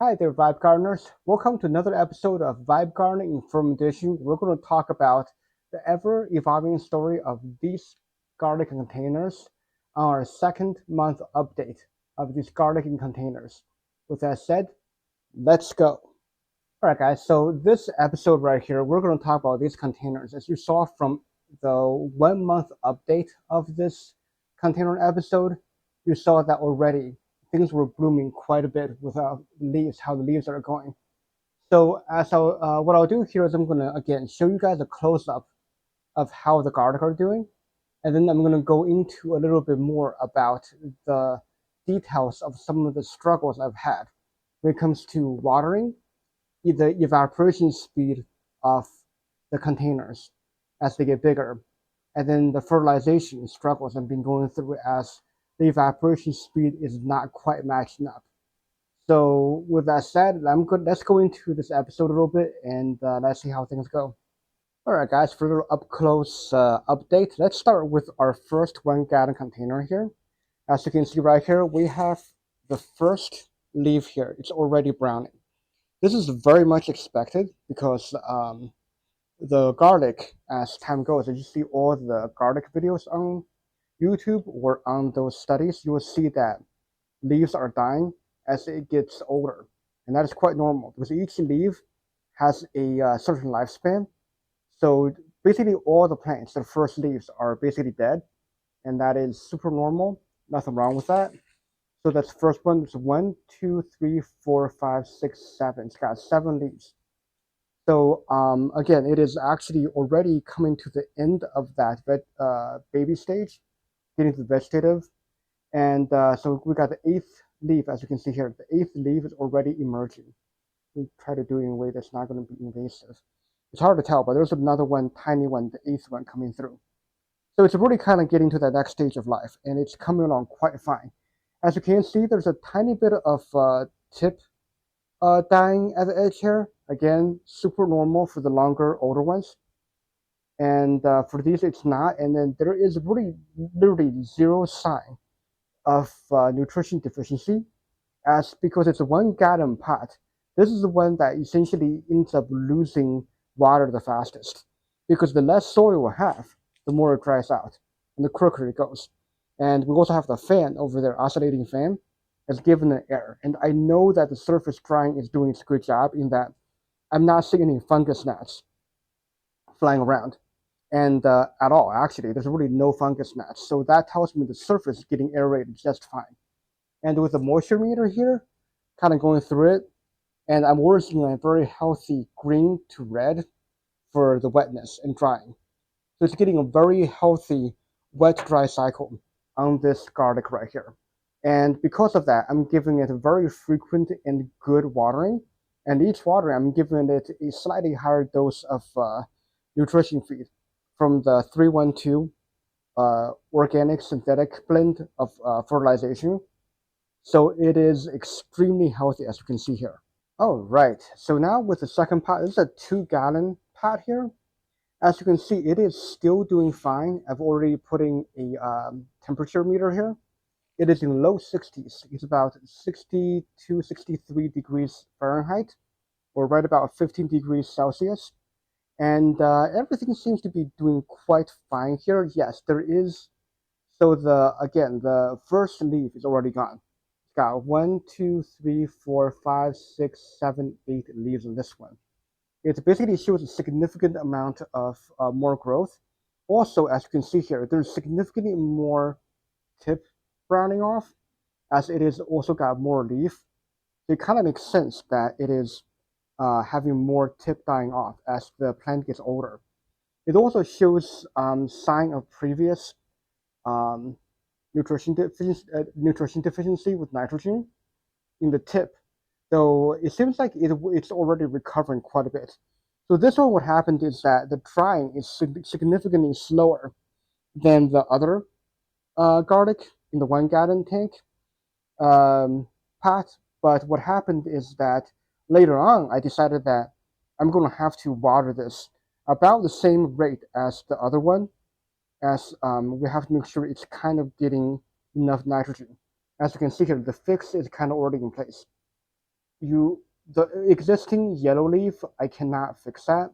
Hi there, Vibe Gardeners. Welcome to another episode of Vibe Gardening in Firm Edition. We're going to talk about the ever evolving story of these garlic containers on our second month update of these garlic in containers. With that said, let's go. All right, guys. So this episode right here, we're going to talk about these containers. As you saw from the 1 month update of this container episode, you saw that already things were blooming quite a bit with leaves, how the leaves are going. So what I'll do here is I'm going to again show you guys a close up of how the garlic are doing, and then I'm going to go into a little bit more about the details of some of the struggles I've had when it comes to watering, the evaporation speed of the containers as they get bigger, and then the fertilization struggles I've been going through as the evaporation speed is not quite matching up. So with that said, I'm good. Let's go into this episode a little bit and let's see how things go. All right, guys, for a little up close update, let's start with our first 1 gallon container here. As you can see right here, we have the first leaf here. It's already browning. This is very much expected because the garlic, as time goes, as you see all the garlic videos on YouTube or on those studies, you will see that leaves are dying as it gets older. And that is quite normal because each leaf has a certain lifespan. So basically, all the plants, the first leaves are basically dead, and that is super normal. Nothing wrong with that. So that's the first one. It's one, two, three, four, five, six, seven. It's got 7 leaves. So again, it is actually already coming to the end of that baby stage, getting to the vegetative. And so we got the eighth leaf, as you can see here. The eighth leaf is already emerging. We try to do it in a way that's not going to be invasive. It's hard to tell, but there's another one, tiny one, the eighth one coming through. So it's really kind of getting to that next stage of life, and it's coming along quite fine. As you can see, there's a tiny bit of tip dying at the edge here. Again, super normal for the longer, older ones. And for these, it's not. And then there is really, literally zero sign of nutrition deficiency, as because it's a 1 gallon pot. This is the one that essentially ends up losing water the fastest, because the less soil we have, the more it dries out, and the quicker it goes. And we also have the fan over there, oscillating fan, that's given an air. And I know that the surface drying is doing its good job in that I'm not seeing any fungus gnats flying around and at all. Actually, there's really no fungus gnats, so that tells me the surface is getting aerated just fine. And with the moisture meter here, kind of going through it, and I'm working on a very healthy green to red for the wetness and drying. So it's getting a very healthy wet dry cycle on this garlic right here. And because of that, I'm giving it a very frequent and good watering. And each watering, I'm giving it a slightly higher dose of nutrition feed from the 312 organic synthetic blend of fertilization. So it is extremely healthy, as you can see here. Oh, right. So now with the second pot, this is a 2 gallon pot here. As you can see, it is still doing fine. I've already put in a temperature meter here. It is in low 60s. It's about 62, 63 degrees Fahrenheit, or right about 15 degrees Celsius. And everything seems to be doing quite fine here. Yes, there is. So the first leaf is already gone. It's got one, two, three, four, five, six, seven, 8 leaves on this one. It basically shows a significant amount of more growth. Also, as you can see here, there's significantly more tip browning off, as it is also got more leaf. So it kind of makes sense that it is having more tip dying off as the plant gets older. It also shows sign of previous um, nutrition deficiency with nitrogen in the tip, though it seems like it's already recovering quite a bit. So this one, what happened is that the drying is significantly slower than the other garlic in the 1 gallon tank um, pot. But what happened is that later on, I decided that I'm going to have to water this about the same rate as the other one, as we have to make sure it's kind of getting enough nitrogen. As you can see here, the fix is kind of already in place. the existing yellow leaf, I cannot fix that,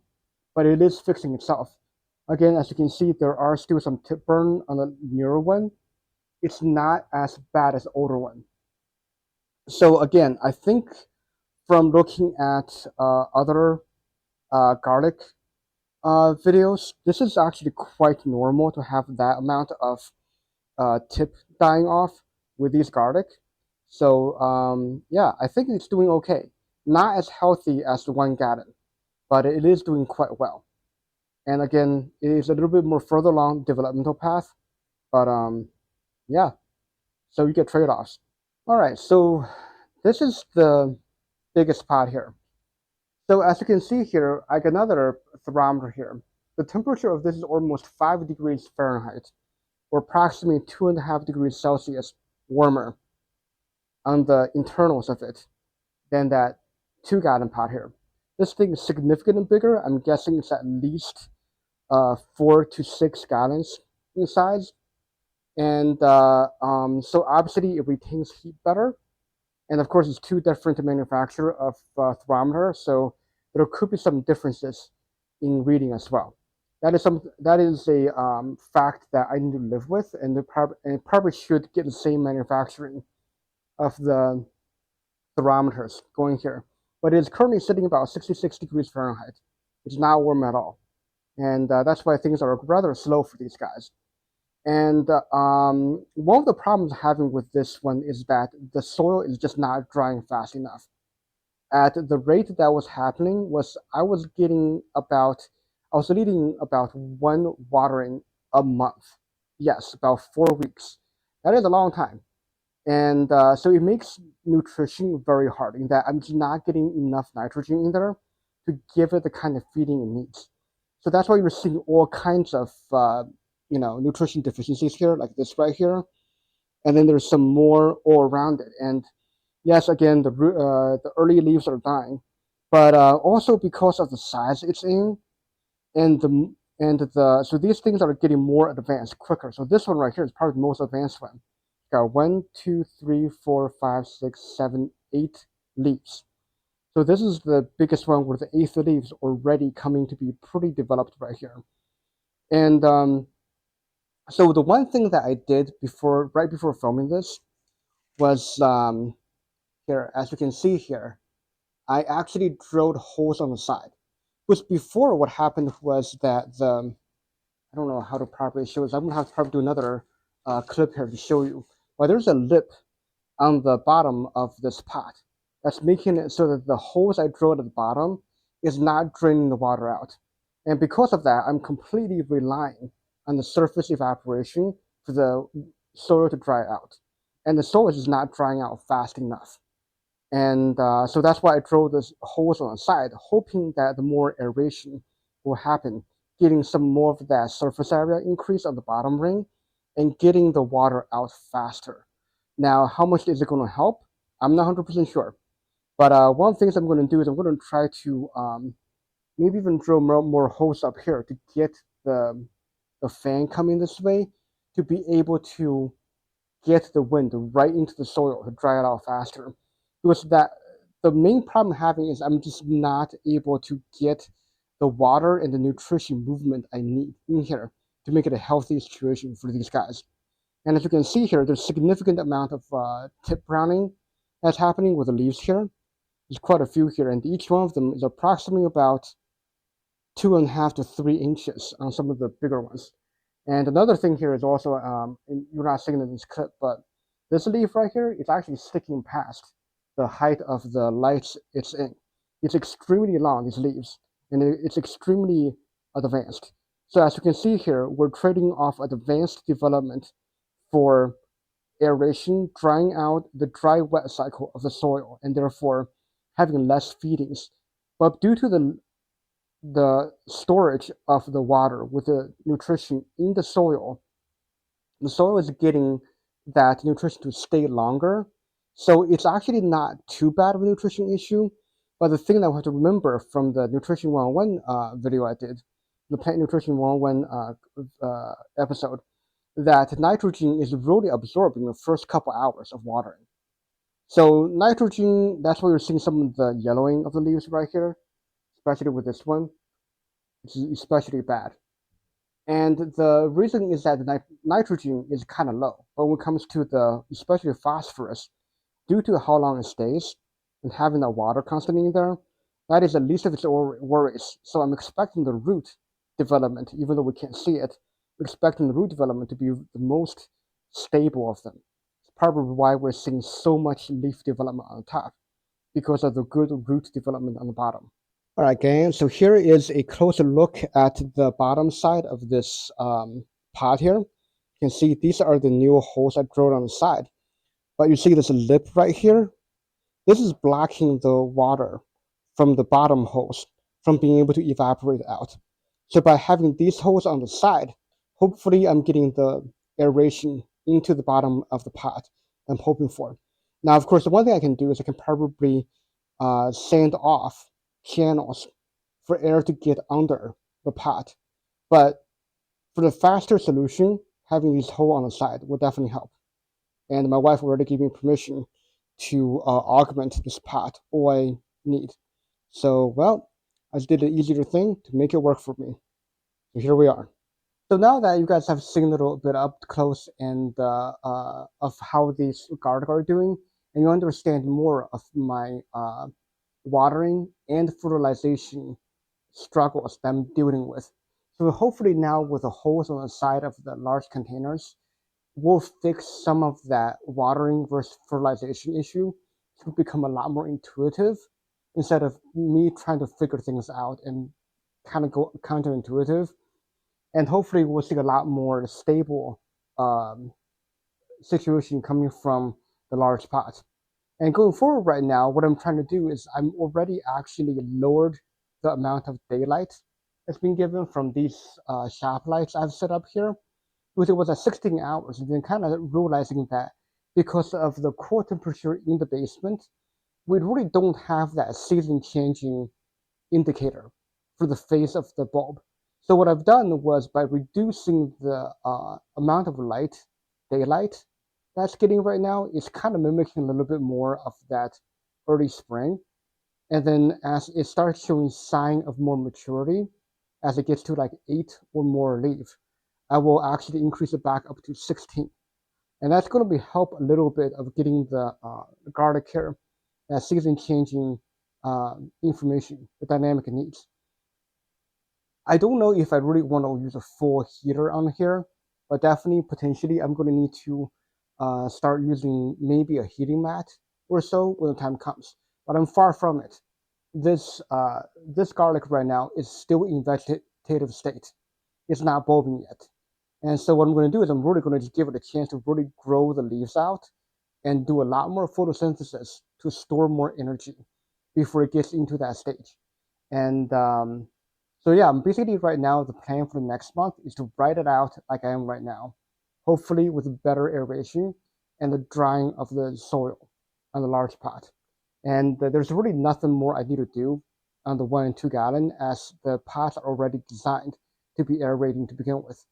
but it is fixing itself. Again, as you can see, there are still some tip burn on the newer one. It's not as bad as the older one. So again, I think from looking at other garlic videos, this is actually quite normal to have that amount of tip dying off with these garlic. So yeah, I think it's doing okay. Not as healthy as the 1 gallon, but it is doing quite well. And again, it is a little bit more further along developmental path, but yeah, so you get trade-offs. All right, so this is the biggest pot here. So as you can see here, I got another thermometer here. The temperature of this is almost 5 degrees Fahrenheit, or approximately 2.5 degrees Celsius warmer on the internals of it than that 2 gallon pot here. This thing is significantly bigger. I'm guessing it's at least 4 to 6 gallons in size. And so obviously it retains heat better. And of course, it's two different manufacturer of thermometer, so there could be some differences in reading as well. That is a fact that I need to live with, and it probably should get the same manufacturing of the thermometers going here. But it is currently sitting about 66 degrees Fahrenheit. It's not warm at all, and that's why things are rather slow for these guys. And one of the problems having with this one is that the soil is just not drying fast enough. At the rate that was happening was I was needing about 1 watering a month. Yes, about 4 weeks. That is a long time. And so it makes nutrition very hard in that I'm just not getting enough nitrogen in there to give it the kind of feeding it needs. So that's why you're seeing all kinds of nutrition deficiencies here, like this right here, and then there's some more all around it. And yes, again, the early leaves are dying, but also because of the size it's in, and the so these things are getting more advanced quicker. So this one right here is probably the most advanced one. Got 1, 2, 3, 4, 5, 6, 7, 8 leaves. So this is the biggest one with the 8th leaves already coming to be pretty developed right here. And so the one thing that I did right before filming this was here, as you can see here, I actually drilled holes on the side. Because before, what happened was that I don't know how to properly show this. I'm gonna have to probably do another clip here to show you. But there's a lip on the bottom of this pot that's making it so that the holes I drilled at the bottom is not draining the water out. And because of that, I'm completely relying on the surface evaporation for the soil to dry out. And the soil is not drying out fast enough. And so that's why I drilled those holes on the side, hoping that the more aeration will happen, getting some more of that surface area increase on the bottom ring and getting the water out faster. Now, how much is it going to help? I'm not 100% sure. But one of the things I'm going to do is I'm going to try to maybe even drill more holes up here to get the fan coming this way to be able to get the wind right into the soil to dry it out faster. Because the main problem I'm having is I'm just not able to get the water and the nutrition movement I need in here to make it a healthy situation for these guys. And as you can see here, there's significant amount of tip browning that's happening with the leaves here. There's quite a few here, and each one of them is approximately about 2.5 to 3 inches on some of the bigger ones. And another thing here is also, you're not seeing it in this clip, but this leaf right here is actually sticking past the height of the lights it's in. It's extremely long, these leaves, and it's extremely advanced. So as you can see here, we're trading off advanced development for aeration, drying out the dry-wet cycle of the soil, and therefore having less feedings. But due to the storage of the water with the nutrition in the soil is getting that nutrition to stay longer. So it's actually not too bad of a nutrition issue. But the thing that we have to remember from the Nutrition 101 video I did, the Plant Nutrition 101 episode, that nitrogen is really absorbed in the first couple hours of watering. So nitrogen, that's why you're seeing some of the yellowing of the leaves right here, especially with this one. It's especially bad. And the reason is that the nitrogen is kind of low. But when it comes to the, especially phosphorus, due to how long it stays and having the water constantly in there, that is the least of its worries. So I'm expecting the root development, even though we can't see it, I'm expecting the root development to be the most stable of them. It's probably why we're seeing so much leaf development on the top, because of the good root development on the bottom. All right, gang, so here is a closer look at the bottom side of this pot here. You can see these are the new holes that grow on the side. But you see this lip right here? This is blocking the water from the bottom holes from being able to evaporate out. So by having these holes on the side, hopefully I'm getting the aeration into the bottom of the pot I'm hoping for. Now, of course, the one thing I can do is I can probably sand off channels for air to get under the pot. But for the faster solution, having these holes on the side will definitely help. And my wife already gave me permission to augment this pot all I need. So, well, I just did the easier thing to make it work for me. So here we are. So now that you guys have seen a little bit up close and of how these garlic are doing, and you understand more of my watering and fertilization struggles that I'm dealing with. So hopefully now with the holes on the side of the large containers, we'll fix some of that watering versus fertilization issue to become a lot more intuitive instead of me trying to figure things out and kind of go counterintuitive. And hopefully we'll see a lot more stable um, situation coming from the large pot. And going forward right now, what I'm trying to do is I'm already actually lowered the amount of daylight that's been given from these shop lights I've set up here, because it was at 16 hours, and then kind of realizing that because of the core temperature in the basement, we really don't have that season changing indicator for the face of the bulb. So what I've done was by reducing the amount of light, daylight, that's getting right now, is kind of mimicking a little bit more of that early spring. And then as it starts showing sign of more maturity, as it gets to like 8 or more leaves, I will actually increase it back up to 16. And that's going to be help a little bit of getting the garlic here, that season changing information, the dynamic it needs. I don't know if I really want to use a full heater on here, but definitely potentially I'm going to need to start using maybe a heating mat or so when the time comes. But I'm far from it. This garlic right now is still in vegetative state. It's not bulbing yet. And so what I'm going to do is I'm really going to just give it a chance to really grow the leaves out and do a lot more photosynthesis to store more energy before it gets into that stage. And so yeah, basically right now the plan for the next month is to write it out like I am right now, hopefully with better aeration and the drying of the soil on the large pot. And there's really nothing more I need to do on the 1 and 2 gallon, as the pots are already designed to be aerating to begin with.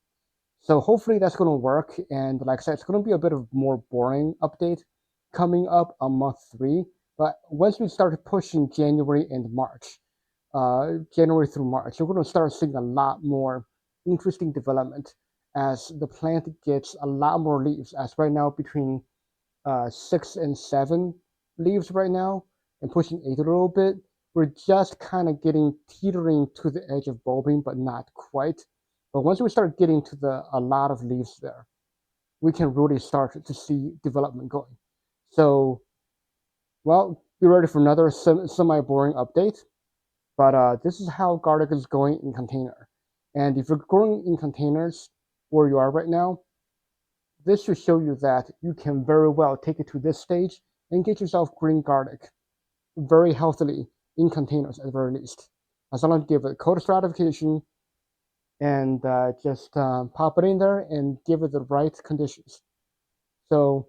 So hopefully that's going to work. And like I said, it's going to be a bit of more boring update coming up on month 3. But once we start pushing January and March, January through March, you're going to start seeing a lot more interesting development as the plant gets a lot more leaves. As right now, between 6 and 7 leaves right now, and pushing 8 a little bit. We're just kind of getting teetering to the edge of bulbing, but not quite. But once we start getting to a lot of leaves there, we can really start to see development going. So, well, be ready for another semi-boring update. But this is how garlic is going in container. And if you're growing in containers where you are right now, this should show you that you can very well take it to this stage and get yourself green garlic very healthily in containers at the very least. As long as you give it cold stratification and just pop it in there and give it the right conditions. So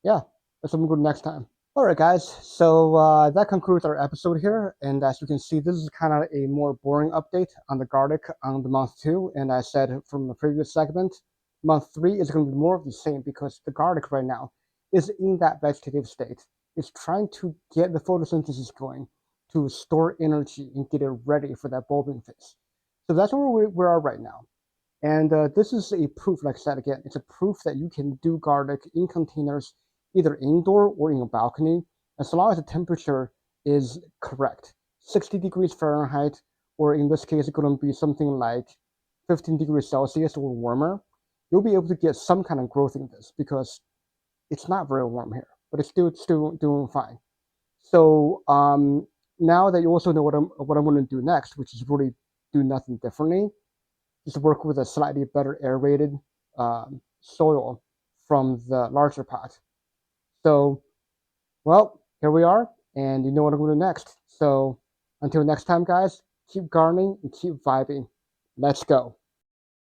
yeah, that's what I'm going to do next time. All right, guys. So that concludes our episode here. And as you can see, this is kind of a more boring update on the garlic on the month 2. And I said from the previous segment, month 3 is going to be more of the same because the garlic right now is in that vegetative state. It's trying to get the photosynthesis going to store energy and get it ready for that bulbing phase. So that's where we are right now. And this is a proof, like I said again, it's a proof that you can do garlic in containers, either indoor or in a balcony, as long as the temperature is correct. 60 degrees Fahrenheit, or in this case, it's going to be something like 15 degrees Celsius or warmer. You'll be able to get some kind of growth in this because it's not very warm here, but it's still doing fine. So now that you also know what I'm going to do next, which is really do nothing differently, just work with a slightly better aerated soil from the larger pot. So, well, here we are, and you know what I'm going to do next. So, until next time, guys, keep gardening and keep vibing. Let's go.